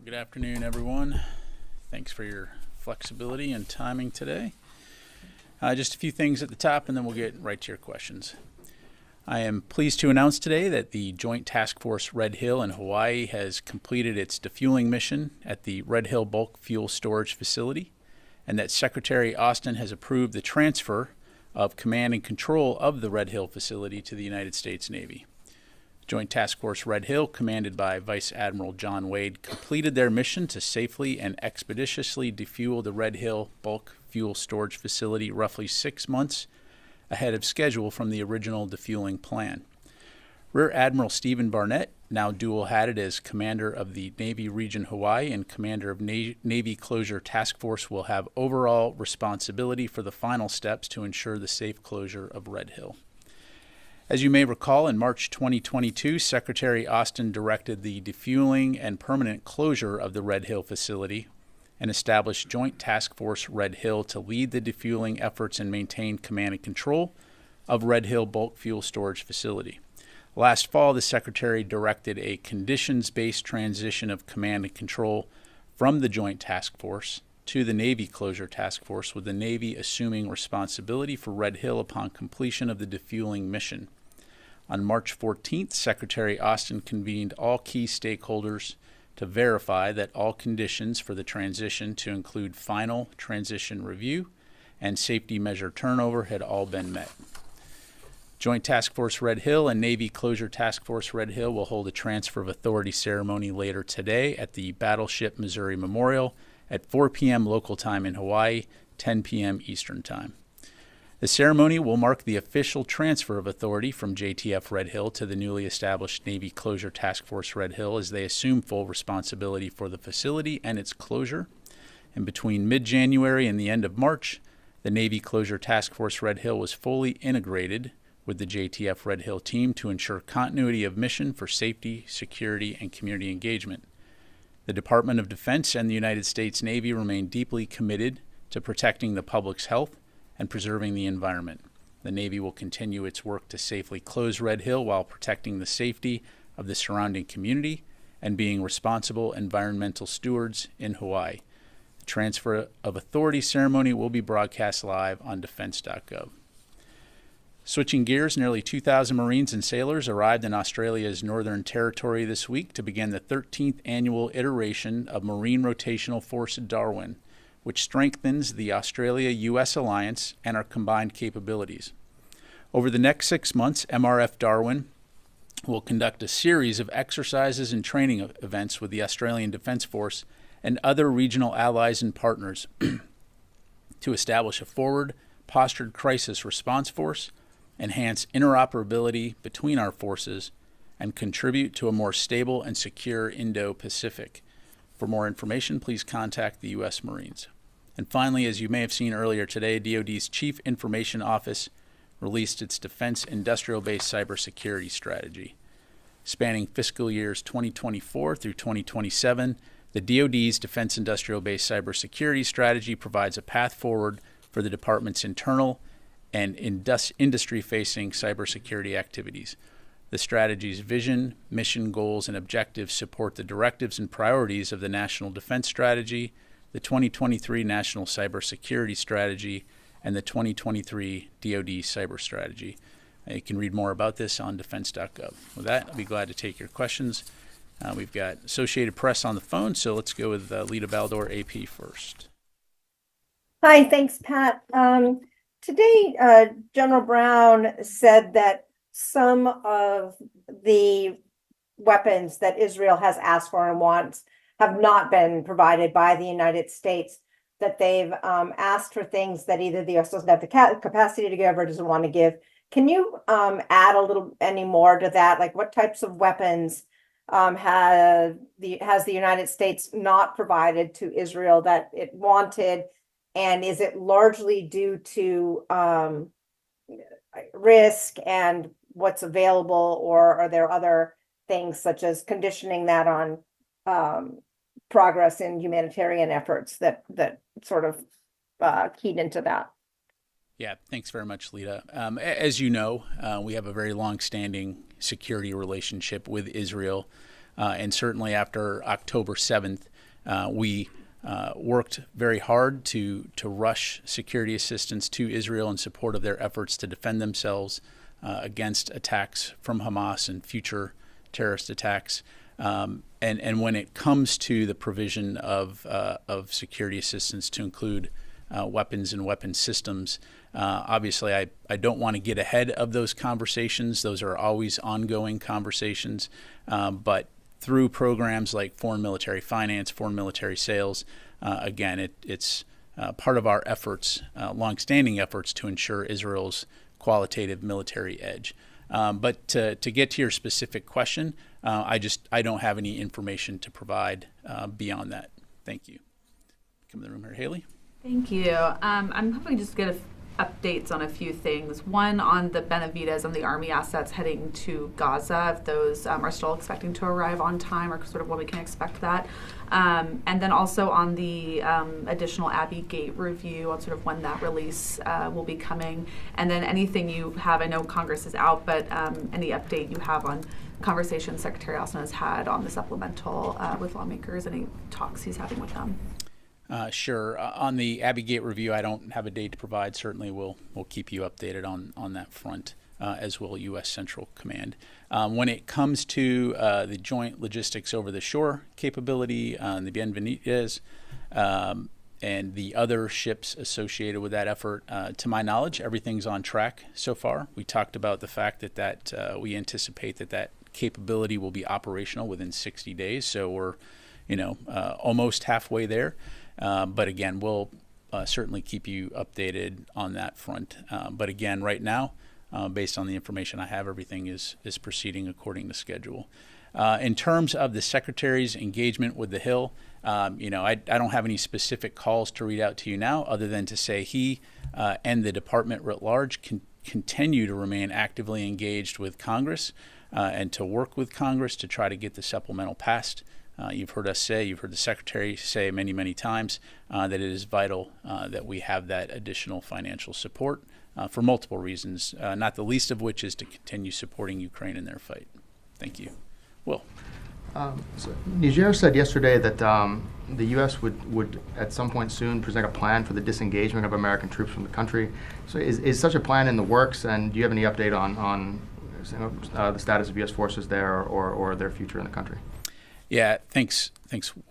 Good afternoon, everyone. Thanks for your flexibility and timing today. Just a few things at the top, and then we'll get right to your questions. I am pleased to announce today that the Joint Task Force Red Hill in Hawaii has completed its defueling mission at the Red Hill Bulk Fuel Storage Facility, and that Secretary Austin has approved the transfer of command and control of the Red Hill facility to the United States Navy. Joint Task Force Red Hill, commanded by Vice Admiral John Wade, completed their mission to safely and expeditiously defuel the Red Hill Bulk Fuel Storage Facility roughly 6 months ahead of schedule from the original defueling plan. Rear Admiral Stephen Barnett, now dual-hatted as Commander of the Navy Region Hawaii and Commander of Navy Closure Task Force, will have overall responsibility for the final steps to ensure the safe closure of Red Hill. As you may recall, in March 2022, Secretary Austin directed the defueling and permanent closure of the Red Hill facility and established Joint Task Force Red Hill to lead the defueling efforts and maintain command and control of Red Hill Bulk Fuel Storage Facility. Last fall, the Secretary directed a conditions-based transition of command and control from the Joint Task Force to the Navy Closure Task Force, with the Navy assuming responsibility for Red Hill upon completion of the defueling mission. On March 14th, Secretary Austin convened all key stakeholders to verify that all conditions for the transition, to include final transition review and safety measure turnover, had all been met. Joint Task Force Red Hill and Navy Closure Task Force Red Hill will hold a transfer of authority ceremony later today at the Battleship Missouri Memorial at 4 p.m. local time in Hawaii, 10 p.m. Eastern Time. The ceremony will mark the official transfer of authority from JTF Red Hill to the newly established Navy Closure Task Force Red Hill as they assume full responsibility for the facility and its closure. And between mid-January and the end of March, the Navy Closure Task Force Red Hill was fully integrated with the JTF Red Hill team to ensure continuity of mission for safety, security, and community engagement. The Department of Defense and the United States Navy remain deeply committed to protecting the public's health and preserving the environment. The Navy will continue its work to safely close Red Hill while protecting the safety of the surrounding community and being responsible environmental stewards in Hawaii. The transfer of authority ceremony will be broadcast live on defense.gov. Switching gears, nearly 2,000 Marines and sailors arrived in Australia's Northern Territory this week to begin the 13th annual iteration of Marine Rotational Force Darwin, which strengthens the Australia-U.S. alliance and our combined capabilities. Over the next 6 months, MRF Darwin will conduct a series of exercises and training events with the Australian Defence Force and other regional allies and partners to establish a forward-postured crisis response force, enhance interoperability between our forces, and contribute to a more stable and secure Indo-Pacific. For more information, please contact the U.S. Marines. And finally, as you may have seen earlier today, DoD's Chief Information Office released its Defense Industrial Base Cybersecurity Strategy. Spanning fiscal years 2024 through 2027, the DoD's Defense Industrial Base Cybersecurity Strategy provides a path forward for the department's internal and industry-facing cybersecurity activities. The strategy's vision, mission, goals, and objectives support the directives and priorities of the National Defense Strategy, the 2023 National Cybersecurity Strategy, and the 2023 DoD Cyber Strategy. You can read more about this on defense.gov. With that, I'll be glad to take your questions. We've got Associated Press on the phone, so let's go with Lita Baldor, AP first. Hi, thanks, Pat. Today, General Brown said that some of the weapons that Israel has asked for and wants have not been provided by the United States, that they've asked for things that either the US doesn't have the capacity to give or doesn't want to give. Can you add any more to that? Like, what types of weapons has the United States not provided to Israel that it wanted? And is it largely due to risk and what's available, or are there other things such as conditioning that on progress in humanitarian efforts that sort of keyed into that? Yeah, thanks very much, Lita. As you know, we have a very long-standing security relationship with Israel, and certainly after October 7th, We worked very hard to rush security assistance to Israel in support of their efforts to defend themselves against attacks from Hamas and future terrorist attacks. And when it comes to the provision of security assistance to include weapons and weapon systems, obviously I don't want to get ahead of those conversations. Those are always ongoing conversations. But through programs like foreign military finance, foreign military sales, again, it's part of our efforts, longstanding efforts to ensure Israel's qualitative military edge. But to get to your specific question, I don't have any information to provide beyond that. Thank you. Come to the room here, Haley. Thank you. I'm hoping just to get updates on a few things. One, on the BENITAS and the Army assets heading to Gaza, if those are still expecting to arrive on time, or sort of when we can expect that. And then also on the additional Abbey Gate review, on sort of when that release will be coming. And then anything you have, I know Congress is out, but any update you have on conversations Secretary Austin has had on the supplemental with lawmakers, any talks he's having with them? Sure. On the Abbey Gate review, I don't have a date to provide. Certainly we'll keep you updated on that front, as will U.S. Central Command. When it comes to the joint logistics over the shore capability, the BENITAS, and the other ships associated with that effort, to my knowledge, everything's on track so far. We talked about the fact that we anticipate that capability will be operational within 60 days. So we're, almost halfway there. But again, we'll certainly keep you updated on that front. But again, right now, based on the information I have, everything is proceeding according to schedule. In terms of the Secretary's engagement with the Hill, I don't have any specific calls to read out to you now, other than to say he and the department writ large continue to remain actively engaged with Congress and to work with Congress to try to get the supplemental passed. You've heard the Secretary say many, many times that it is vital that we have that additional financial support for multiple reasons, not the least of which is to continue supporting Ukraine in their fight. Thank you. Will. So Niger said yesterday that the U.S. would at some point soon present a plan for the disengagement of American troops from the country. So is such a plan in the works, and do you have any update on the status of U.S. forces there or their future in the country? Yeah, thanks,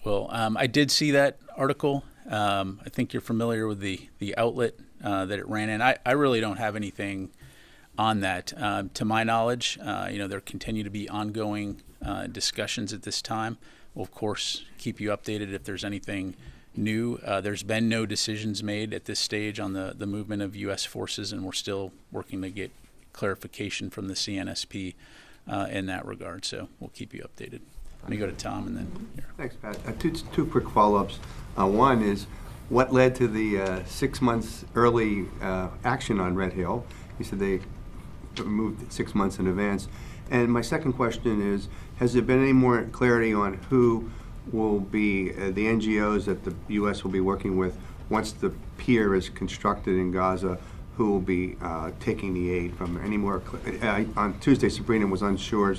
Will. I did see that article. I think you're familiar with the outlet that it ran in. I really don't have anything on that. To my knowledge, there continue to be ongoing discussions at this time. We'll, of course, keep you updated if there's anything new. There's been no decisions made at this stage on the movement of U.S. forces, and we're still working to get clarification from the CNSP in that regard. So we'll keep you updated. Let me go to Tom and then here. Thanks, Pat. Two quick follow-ups. One is, what led to the 6 months early action on Red Hill? You said they moved 6 months in advance. And my second question is, has there been any more clarity on who will be the NGOs that the U.S. will be working with once the pier is constructed in Gaza? Who will be taking the aid from any more? On Tuesday, Sabrina was unsure.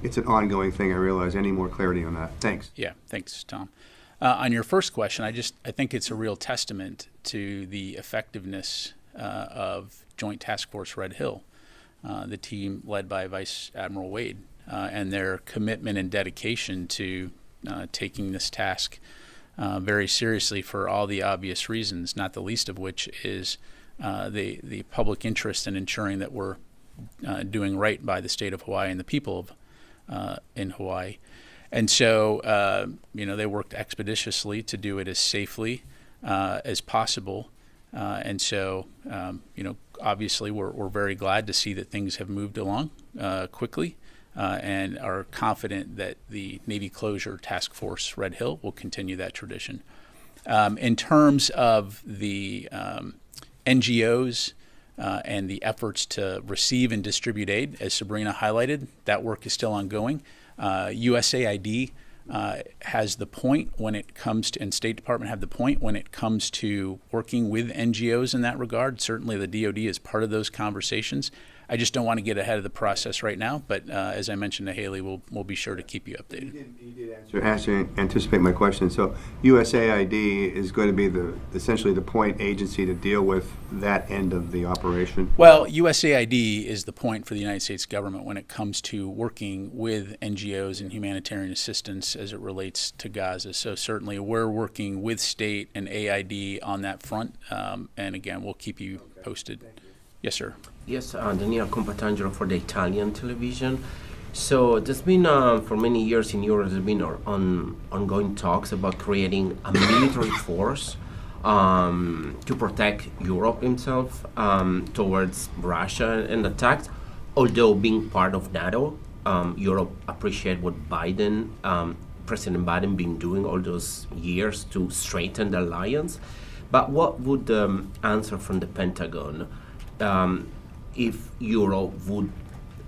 It's an ongoing thing, I realize. Any more clarity on that? Thanks. Yeah, thanks, Tom. On your first question, I think it's a real testament to the effectiveness of Joint Task Force Red Hill, the team led by Vice Admiral Wade, and their commitment and dedication to taking this task very seriously for all the obvious reasons, not the least of which is the public interest in ensuring that we're doing right by the state of Hawaii and the people in Hawaii. And so, they worked expeditiously to do it as safely as possible. And so, obviously we're very glad to see that things have moved along quickly and are confident that the Navy Closure Task Force Red Hill will continue that tradition. In terms of the NGOs and the efforts to receive and distribute aid, as Sabrina highlighted, that work is still ongoing. USAID has the point when it comes to, and State Department have the point when it comes to working with NGOs in that regard. Certainly the DoD is part of those conversations. I just don't want to get ahead of the process right now. But as I mentioned to Haley, we'll be sure to keep you updated. You did anticipate my question. So USAID is going to be essentially the point agency to deal with that end of the operation? Well, USAID is the point for the United States government when it comes to working with NGOs and humanitarian assistance as it relates to Gaza. So certainly we're working with state and AID on that front. And again, we'll keep you posted. Yes, sir. Yes, Daniel Compatangelo for the Italian television. So there's been, for many years in Europe, there's been ongoing talks about creating a military force to protect Europe itself towards Russia and attacks. Although being part of NATO, Europe appreciate what President Biden been doing all those years to strengthen the alliance. But what would the answer from the Pentagon if Europe would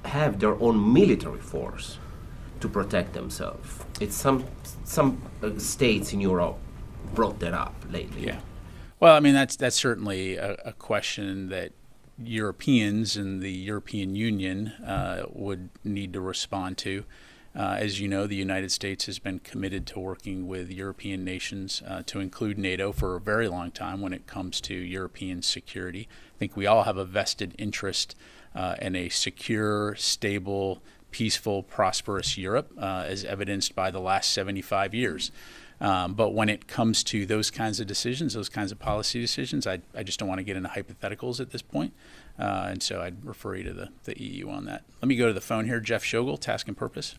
have their own military force to protect themselves? It's some states in Europe brought that up lately. Yeah. Well, I mean, that's certainly a question that Europeans and the European Union would need to respond to. As you know, the United States has been committed to working with European nations to include NATO for a very long time when it comes to European security. I think we all have a vested interest in a secure, stable, peaceful, prosperous Europe, as evidenced by the last 75 years. But when it comes to those kinds of decisions, those kinds of policy decisions, I just don't want to get into hypotheticals at this point. And so I'd refer you to the EU on that. Let me go to the phone here. Jeff Shogel, Task and Purpose.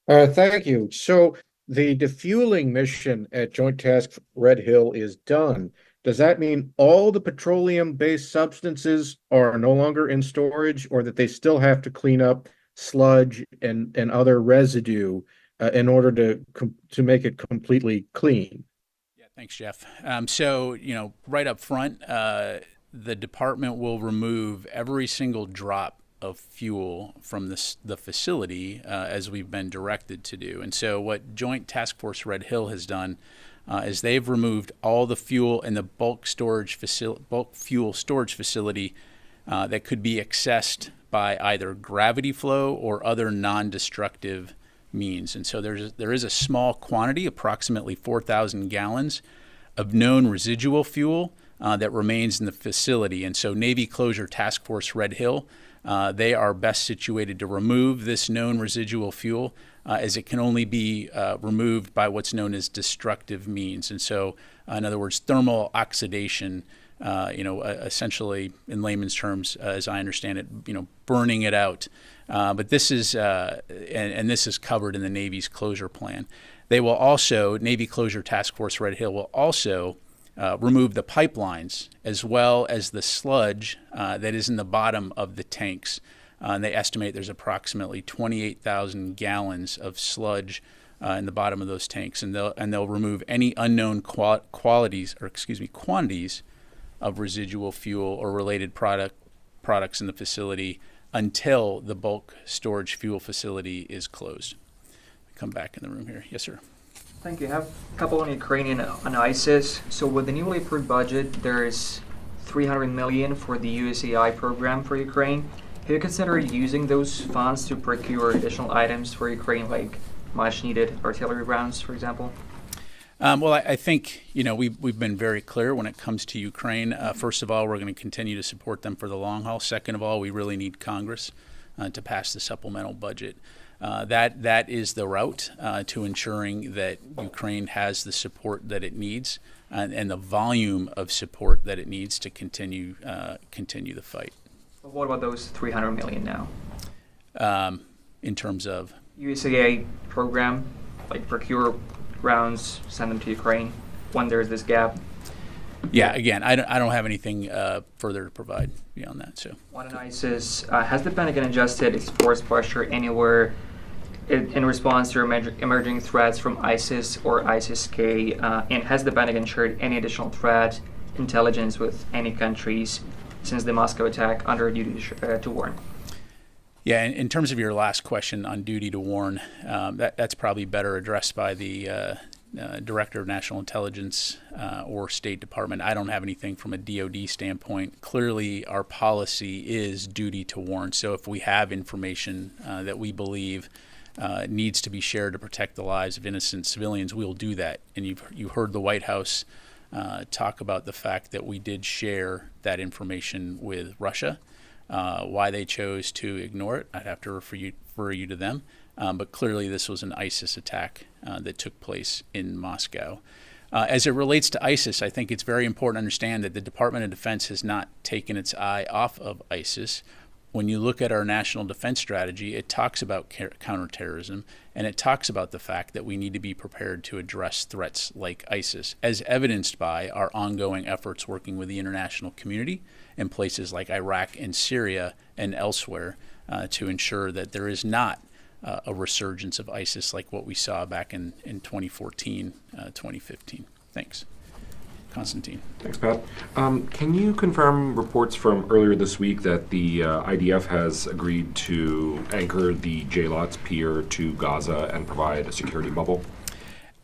Thank you. So the defueling mission at Joint Task Red Hill is done. Does that mean all the petroleum-based substances are no longer in storage, or that they still have to clean up sludge and other residue in order to make it completely clean? Yeah, thanks, Jeff. So, right up front, the department will remove every single drop of fuel from the facility as we've been directed to do. And so what Joint Task Force Red Hill has done is they've removed all the fuel in the bulk fuel storage facility that could be accessed by either gravity flow or other non-destructive means. And so there is a small quantity, approximately 4,000 gallons, of known residual fuel that remains in the facility. And so Navy Closure Task Force Red Hill, they are best situated to remove this known residual fuel as it can only be removed by what's known as destructive means. And so, in other words, thermal oxidation, essentially in layman's terms, as I understand it, burning it out. But this is, and this is covered in the Navy's closure plan. They will also, Navy Closure Task Force Red Hill will also remove the pipelines as well as the sludge that is in the bottom of the tanks. And they estimate there's approximately 28,000 gallons of sludge in the bottom of those tanks, and they'll remove any unknown quantities of residual fuel or related products in the facility until the bulk storage fuel facility is closed. Come back in the room here. Yes, sir. Thank you. I have a couple on Ukraine and ISIS. So with the newly approved budget, there is $300 million for the USAI program for Ukraine. Have you considered using those funds to procure additional items for Ukraine, like much-needed artillery rounds, for example? Well, I think we've been very clear when it comes to Ukraine. First of all, we're going to continue to support them for the long haul. Second of all, we really need Congress to pass the supplemental budget. That is the route to ensuring that Ukraine has the support that it needs and the volume of support that it needs to continue the fight. But what about those $300 million now? In terms of USAA program, like procure rounds, send them to Ukraine when there's this gap. Yeah, again, I don't have anything further to provide beyond that. So One on ISIS, has the Pentagon adjusted its force posture anywhere in response to emerging threats from ISIS or ISIS-K? And has the Pentagon shared any additional threat intelligence with any countries since the Moscow attack under duty to warn? Yeah, in terms of your last question on duty to warn, that's probably better addressed by the Director of National Intelligence or State Department. I don't have anything from a DoD standpoint. Clearly, our policy is duty to warn. So if we have information that we believe needs to be shared to protect the lives of innocent civilians, we'll do that. And you've heard the White House talk about the fact that we did share that information with Russia. Why they chose to ignore it, I'd have to refer you to them. But clearly this was an ISIS attack that took place in Moscow. As it relates to ISIS, I think it's very important to understand that the Department of Defense has not taken its eye off of ISIS. When you look at our national defense strategy, it talks about counterterrorism, and it talks about the fact that we need to be prepared to address threats like ISIS, as evidenced by our ongoing efforts working with the international community in places like Iraq and Syria and elsewhere to ensure that there is not a resurgence of ISIS like what we saw back in 2014, 2015. Thanks. Constantine. Thanks, Pat. Can you confirm reports from earlier this week that the IDF has agreed to anchor the Anchor Pier to Gaza and provide a security bubble?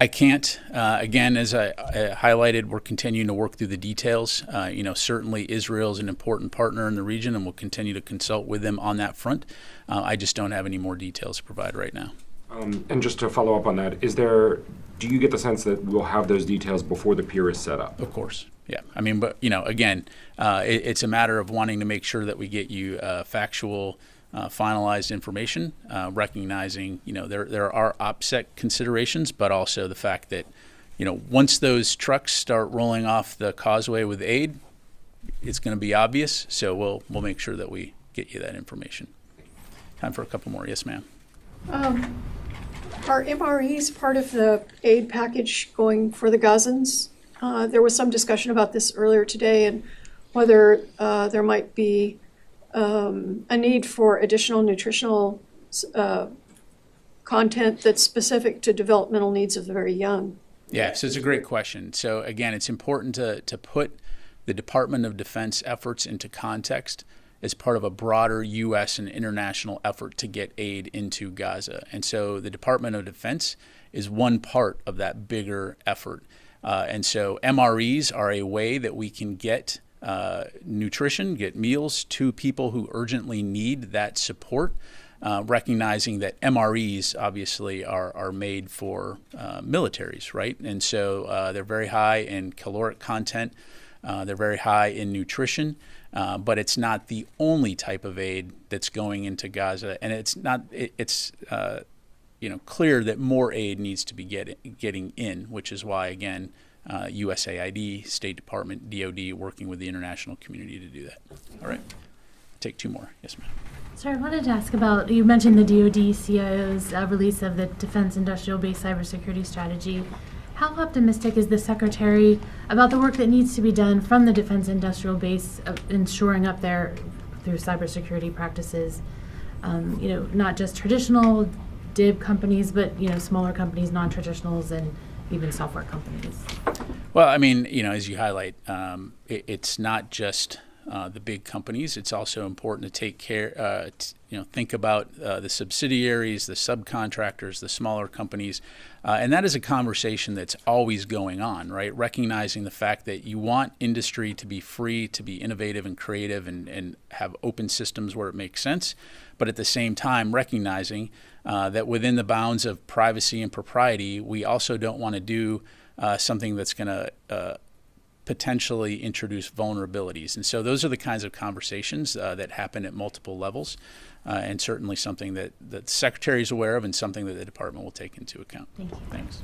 I can't. Again, as I highlighted, we're continuing to work through the details. Certainly Israel is an important partner in the region, and we'll continue to consult with them on that front. I just don't have any more details to provide right now. And just to follow up on that, do you get the sense that we'll have those details before the pier is set up? Of course, yeah. I mean, but again, it's a matter of wanting to make sure that we get you factual, finalized information, recognizing there are OPSEC considerations, but also the fact that once those trucks start rolling off the causeway with aid, it's going to be obvious. So we'll make sure that we get you that information. Time for a couple more. Yes, ma'am. Are MREs part of the aid package going for the Gazans? There was some discussion about this earlier today, and whether there might be a need for additional nutritional content that's specific to developmental needs of the very young. Yeah, so it's a great question. So again, it's important to put the Department of Defense efforts into context as part of a broader U.S. and international effort to get aid into Gaza. And so the Department of Defense is one part of that bigger effort. And so MREs are a way that we can get nutrition, get meals to people who urgently need that support, recognizing that MREs obviously are made for militaries, right? And so they're very high in caloric content. They're very high in nutrition. But it's not the only type of aid that's going into Gaza, and it's clear that more aid needs to be getting in, which is why again USAID, State Department, DoD working with the international community to do that. All right, take two more. Yes, ma'am. Sir, I wanted to ask about, you mentioned the DoD CIO's release of the Defense Industrial Base Cybersecurity Strategy. How optimistic is the Secretary about the work that needs to be done from the Defense Industrial Base in shoring up there through cybersecurity practices? Not just traditional DIB companies, but smaller companies, non-traditionals, and even software companies. Well, I mean, as you highlight, it's not just the big companies. It's also important to take care, think about the subsidiaries, the subcontractors, the smaller companies. And that is a conversation that's always going on, right? Recognizing the fact that you want industry to be free, to be innovative and creative and have open systems where it makes sense. But at the same time, recognizing that within the bounds of privacy and propriety, we also don't want to do something that's going to potentially introduce vulnerabilities. And so those are the kinds of conversations that happen at multiple levels, and certainly something that the Secretary is aware of and something that the Department will take into account. Thank you. Thanks.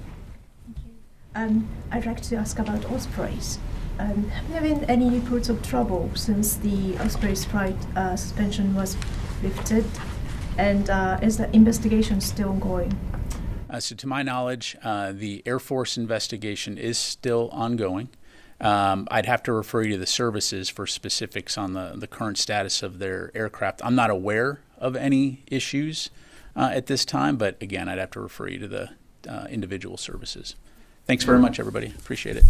I'd like to ask about Ospreys. Have there been any reports of trouble since the OPR Sprite suspension was lifted? And is the investigation still ongoing? So to my knowledge, the Air Force investigation is still ongoing. I'd have to refer you to the services for specifics on the current status of their aircraft. I'm not aware of any issues at this time, but again, I'd have to refer you to the individual services. Thanks very much, everybody. Appreciate it.